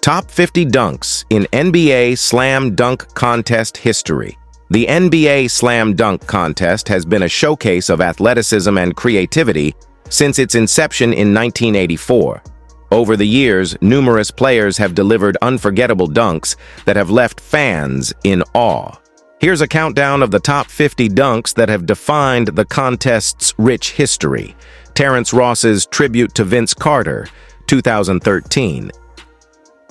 Top 50 Dunks in NBA Slam Dunk Contest History. The NBA Slam Dunk Contest has been a showcase of athleticism and creativity since its inception in 1984. Over the years, numerous players have delivered unforgettable dunks that have left fans in awe. Here's a countdown of the top 50 dunks that have defined the contest's rich history. Terrence Ross's tribute to Vince Carter, 2013.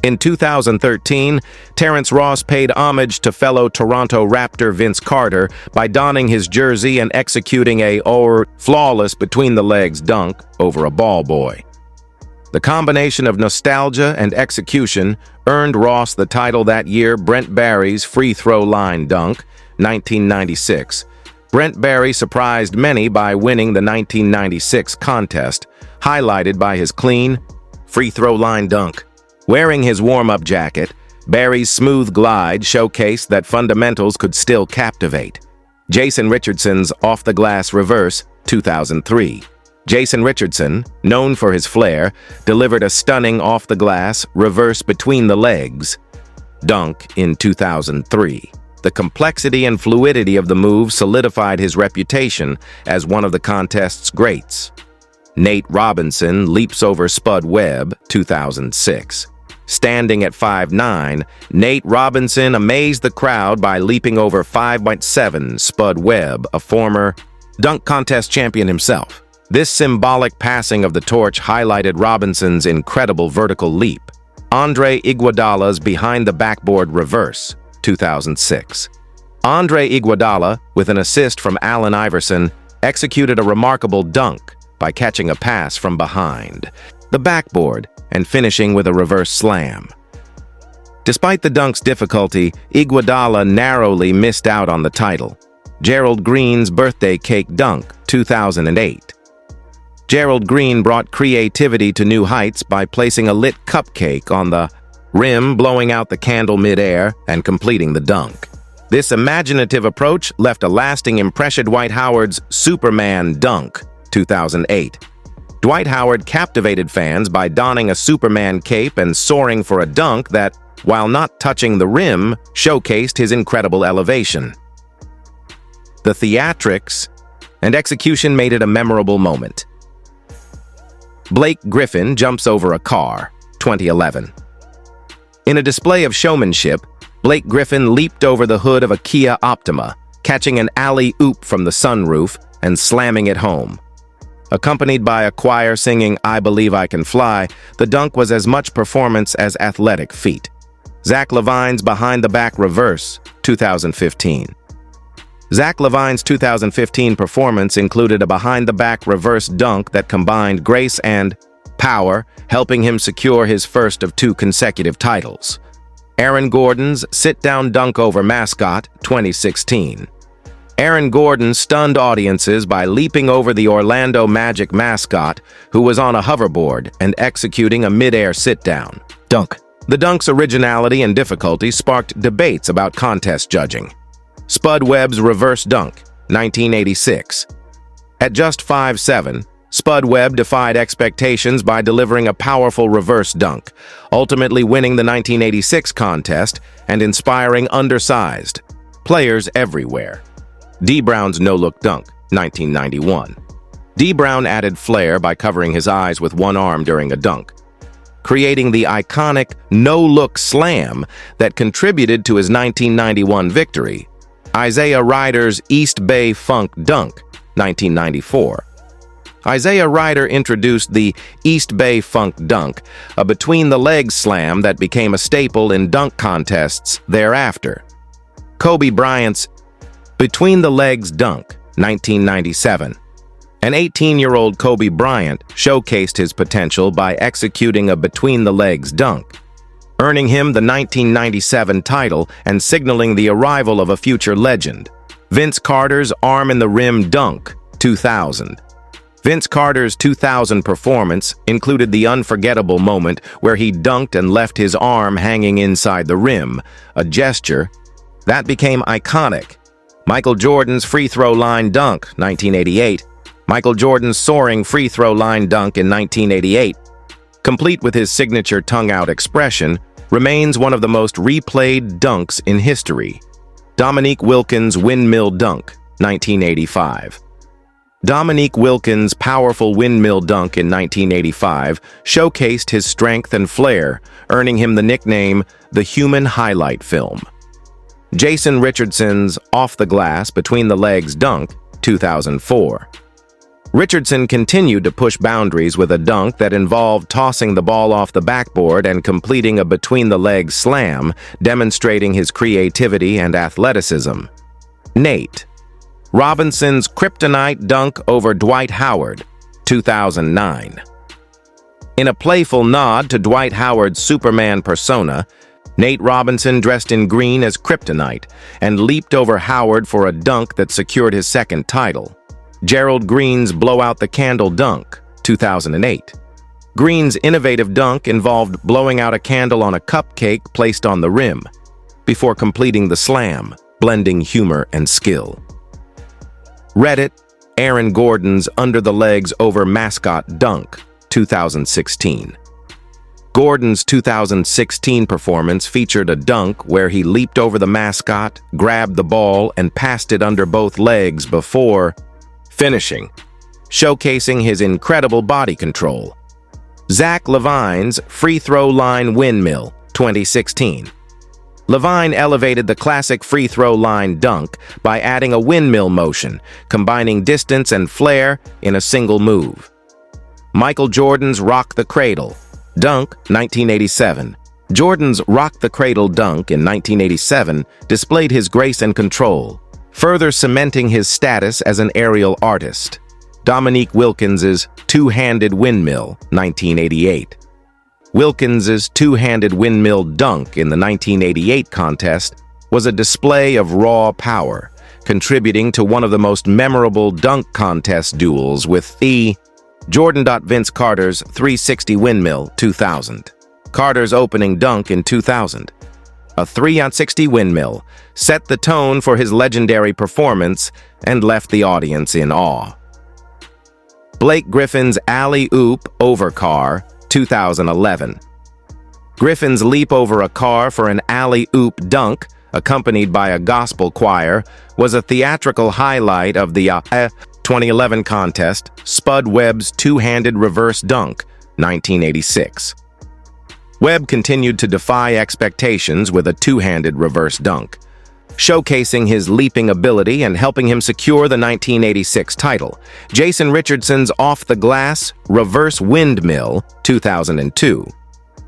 In 2013, Terrence Ross paid homage to fellow Toronto Raptor Vince Carter by donning his jersey and executing a flawless between-the-legs dunk over a ball boy. The combination of nostalgia and execution earned Ross the title that year. Brent Barry's free throw line dunk, 1996. Brent Barry surprised many by winning the 1996 contest, highlighted by his clean, free throw line dunk. Wearing his warm-up jacket, Barry's smooth glide showcased that fundamentals could still captivate. Jason Richardson's off-the-glass reverse, 2003. Jason Richardson, known for his flair, delivered a stunning off-the-glass reverse between the legs dunk in 2003. The complexity and fluidity of the move solidified his reputation as one of the contest's greats. Nate Robinson leaps over Spud Webb, 2006. Standing at 5'9", Nate Robinson amazed the crowd by leaping over 5'7" Spud Webb, a former dunk contest champion himself. This symbolic passing of the torch highlighted Robinson's incredible vertical leap. Andre Iguodala's behind-the-backboard reverse, 2006. Andre Iguodala, with an assist from Allen Iverson, executed a remarkable dunk by catching a pass from behind the backboard and finishing with a reverse slam. Despite the dunk's difficulty, Iguodala narrowly missed out on the title. Gerald Green's birthday cake dunk, 2008. Gerald Green brought creativity to new heights by placing a lit cupcake on the rim, blowing out the candle mid-air, and completing the dunk. This imaginative approach left a lasting impression. Dwight Howard's Superman dunk, 2008. Dwight Howard captivated fans by donning a Superman cape and soaring for a dunk that, while not touching the rim, showcased his incredible elevation. The theatrics and execution made it a memorable moment. Blake Griffin jumps over a car, 2011. In a display of showmanship, Blake Griffin leaped over the hood of a Kia Optima, catching an alley-oop from the sunroof and slamming it home. Accompanied by a choir singing "I Believe I Can Fly," the dunk was as much performance as athletic feat. Zach LaVine's behind-the-back reverse, 2015. Zach LaVine's 2015 performance included a behind-the-back reverse dunk that combined grace and power, helping him secure his first of 2 consecutive titles. Aaron Gordon's sit-down dunk over mascot, 2016. Aaron Gordon stunned audiences by leaping over the Orlando Magic mascot, who was on a hoverboard, and executing a mid-air sit-down dunk. The dunk's originality and difficulty sparked debates about contest judging. Spud Webb's reverse dunk, 1986. At just 5'7", Spud Webb defied expectations by delivering a powerful reverse dunk, ultimately winning the 1986 contest and inspiring undersized players everywhere. D. Brown's no-look dunk, 1991. D. Brown added flair by covering his eyes with one arm during a dunk, creating the iconic no-look slam that contributed to his 1991 victory. Isaiah Ryder's East Bay Funk dunk, 1994. Isaiah Ryder introduced the East Bay Funk dunk, a between-the-legs slam that became a staple in dunk contests thereafter. Kobe Bryant's between-the-legs dunk, 1997. An 18-year-old Kobe Bryant showcased his potential by executing a between-the-legs dunk, earning him the 1997 title and signaling the arrival of a future legend. Vince Carter's arm-in-the-rim dunk, 2000. Vince Carter's 2000 performance included the unforgettable moment where he dunked and left his arm hanging inside the rim, a gesture that became iconic. Michael Jordan's free throw line dunk, 1988. Michael Jordan's soaring free throw line dunk in 1988, complete with his signature tongue-out expression, remains one of the most replayed dunks in history. Dominique Wilkins' windmill dunk, 1985. Dominique Wilkins' powerful windmill dunk in 1985 showcased his strength and flair, earning him the nickname the human highlight film. Jason Richardson's off-the-glass, between-the-legs dunk, 2004. Richardson continued to push boundaries with a dunk that involved tossing the ball off the backboard and completing a between-the-legs slam, demonstrating his creativity and athleticism. Nate Robinson's kryptonite dunk over Dwight Howard, 2009. In a playful nod to Dwight Howard's Superman persona, Nate Robinson dressed in green as kryptonite and leaped over Howard for a dunk that secured his second title. Gerald Green's Blow Out the Candle dunk, 2008. Green's innovative dunk involved blowing out a candle on a cupcake placed on the rim, before completing the slam, blending humor and skill. Reddit, Aaron Gordon's Under the Legs over Mascot dunk, 2016. Gordon's 2016 performance featured a dunk where he leaped over the mascot, grabbed the ball, and passed it under both legs before finishing, showcasing his incredible body control. Zach LaVine's free throw line windmill, 2016. LaVine elevated the classic free throw line dunk by adding a windmill motion, combining distance and flair in a single move. Michael Jordan's Rock the Cradle dunk, 1987. Jordan's Rock the Cradle dunk in 1987 displayed his grace and control, further cementing his status as an aerial artist. Dominique Wilkins's two-handed windmill, 1988. Wilkins's two-handed windmill dunk in the 1988 contest was a display of raw power, contributing to one of the most memorable dunk contest duels with the Jordan. Vince Carter's 360 windmill, 2000. Carter's opening dunk in 2000. A 360 windmill set the tone for his legendary performance and left the audience in awe. Blake Griffin's alley-oop over car, 2011. Griffin's leap over a car for an alley-oop dunk, accompanied by a gospel choir, was a theatrical highlight of the 2011 contest. Spud Webb's two-handed reverse dunk, 1986. Webb continued to defy expectations with a two-handed reverse dunk, showcasing his leaping ability and helping him secure the 1986 title. Jason Richardson's off-the-glass reverse windmill, 2002.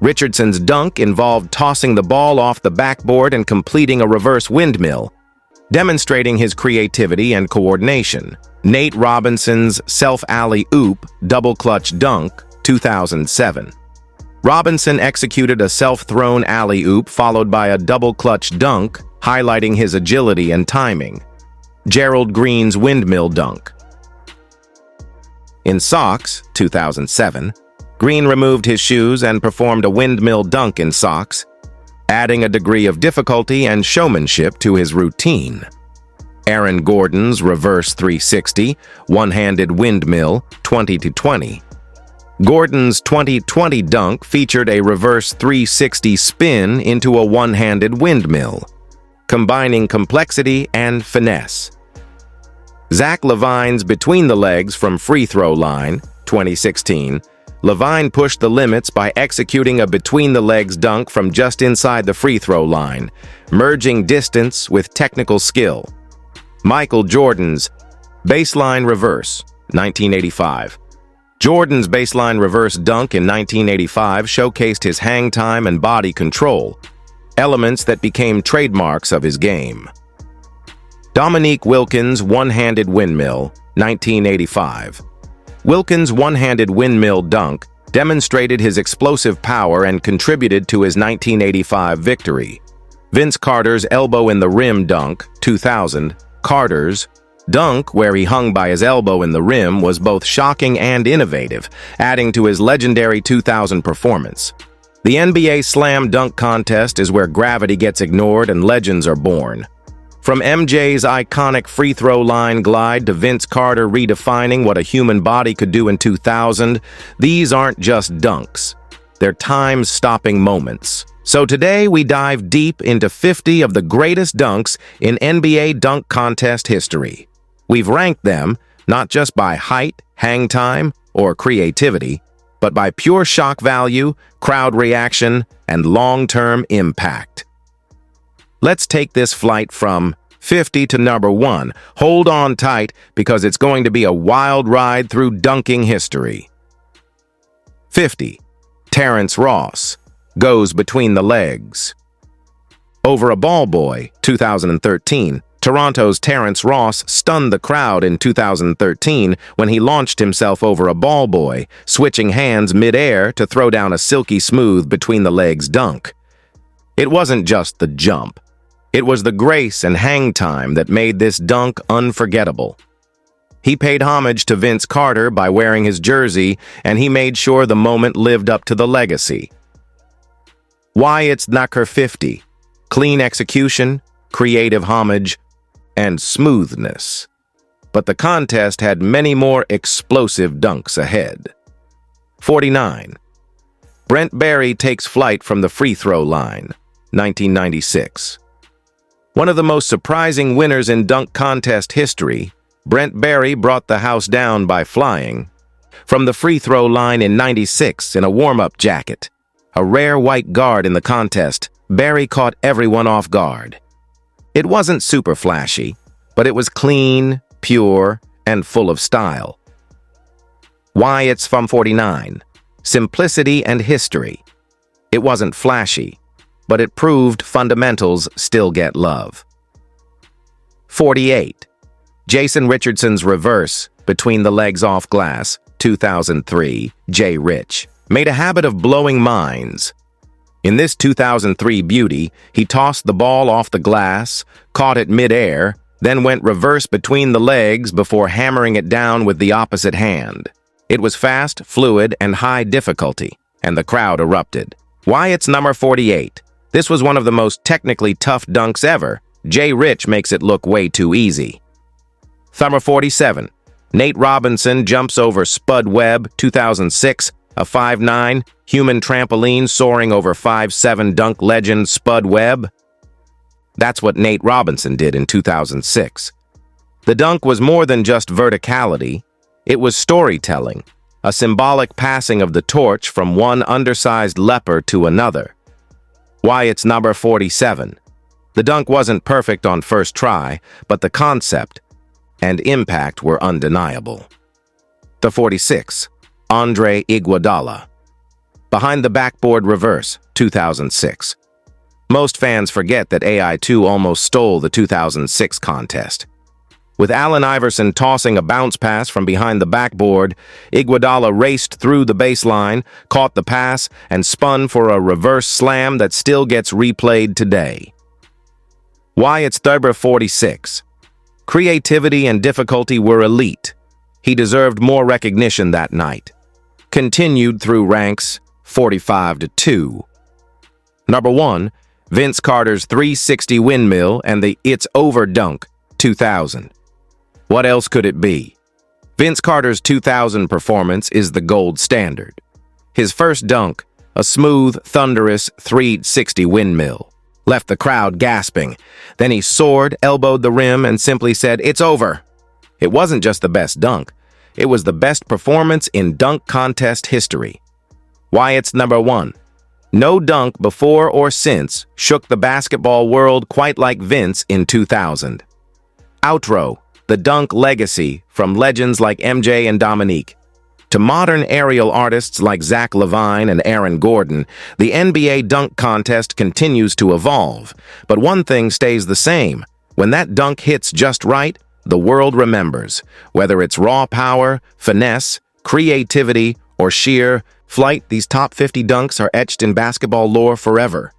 Richardson's dunk involved tossing the ball off the backboard and completing a reverse windmill, demonstrating his creativity and coordination. Nate Robinson's self-alley-oop double-clutch dunk, 2007. Robinson executed a self-thrown alley-oop followed by a double-clutch dunk, highlighting his agility and timing. Gerald Green's windmill dunk. In socks, 2007, Green removed his shoes and performed a windmill dunk in socks, adding a degree of difficulty and showmanship to his routine. Aaron Gordon's reverse 360 one-handed windmill, 2020. Gordon's 2020 dunk featured a reverse 360 spin into a one-handed windmill, combining complexity and finesse. Zach LaVine's between the legs from free throw line, 2016. LaVine pushed the limits by executing a between the legs dunk from just inside the free throw line, merging distance with technical skill. Michael Jordan's baseline reverse, 1985. Jordan's baseline reverse dunk in 1985 showcased his hang time and body control, elements that became trademarks of his game. Dominique Wilkins' one-handed windmill, 1985. Wilkins' one-handed windmill dunk demonstrated his explosive power and contributed to his 1985 victory. Vince Carter's elbow in the rim dunk, 2000. Carter's dunk, where he hung by his elbow in the rim, was both shocking and innovative, adding to his legendary 2000 performance. The NBA Slam Dunk Contest is where gravity gets ignored and legends are born. From MJ's iconic free throw line glide to Vince Carter redefining what a human body could do in 2000, these aren't just dunks. They're time-stopping moments. So today we dive deep into 50 of the greatest dunks in NBA dunk contest history. We've ranked them not just by height, hang time, or creativity, but by pure shock value, crowd reaction, and long-term impact. Let's take this flight from 50 to number 1. Hold on tight because it's going to be a wild ride through dunking history. 50. Terrence Ross goes between the legs. Over a ball boy, 2013, Toronto's Terrence Ross stunned the crowd in 2013 when he launched himself over a ball boy, switching hands mid-air to throw down a silky smooth between the legs dunk. It wasn't just the jump. It was the grace and hang time that made this dunk unforgettable. He paid homage to Vince Carter by wearing his jersey, and he made sure the moment lived up to the legacy. Why it's Knucker 50. Clean execution, creative homage, and smoothness. But the contest had many more explosive dunks ahead. 49. Brent Barry takes flight from the free throw line, 1996. One of the most surprising winners in dunk contest history, Brent Barry brought the house down by flying from the free throw line in '96 in a warm-up jacket. A rare white guard in the contest, Barry caught everyone off guard. It wasn't super flashy, but it was clean, pure, and full of style. Why it's from 49. Simplicity and history. It wasn't flashy, but it proved fundamentals still get love. 48. Jason Richardson's reverse between the legs off glass, 2003, J. Rich, made a habit of blowing minds. In this 2003 beauty, he tossed the ball off the glass, caught it mid-air, then went reverse between the legs before hammering it down with the opposite hand. It was fast, fluid, and high difficulty, and the crowd erupted. Why it's number 48. This was one of the most technically tough dunks ever. J. Rich makes it look way too easy. Number 47. Nate Robinson jumps over Spud Webb, 2006, a 5'9", human trampoline soaring over 5'7" dunk legend Spud Webb. That's what Nate Robinson did in 2006. The dunk was more than just verticality. It was storytelling, a symbolic passing of the torch from one undersized leper to another. Why it's number 47. The dunk wasn't perfect on first try, but the concept and impact were undeniable. The 46. Andre Iguodala. Behind the backboard reverse, 2006. Most fans forget that AI2 almost stole the 2006 contest. With Allen Iverson tossing a bounce pass from behind the backboard, Iguodala raced through the baseline, caught the pass, and spun for a reverse slam that still gets replayed today. Why it's number 46. Creativity and difficulty were elite. He deserved more recognition that night. Continued through ranks 45-2. Number 1, Vince Carter's 360 windmill and the It's Over dunk, 2000. What else could it be? Vince Carter's 2000 performance is the gold standard. His first dunk, a smooth, thunderous 360 windmill, left the crowd gasping. Then he soared, elbowed the rim, and simply said, "It's over." It wasn't just the best dunk. It was the best performance in dunk contest history. Why it's number 1. No dunk before or since shook the basketball world quite like Vince in 2000. Outro, the dunk legacy from legends like MJ and Dominique. To modern aerial artists like Zach LaVine and Aaron Gordon, the NBA dunk contest continues to evolve. But one thing stays the same. When that dunk hits just right, the world remembers. Whether it's raw power, finesse, creativity, or sheer flight, these top 50 dunks are etched in basketball lore forever.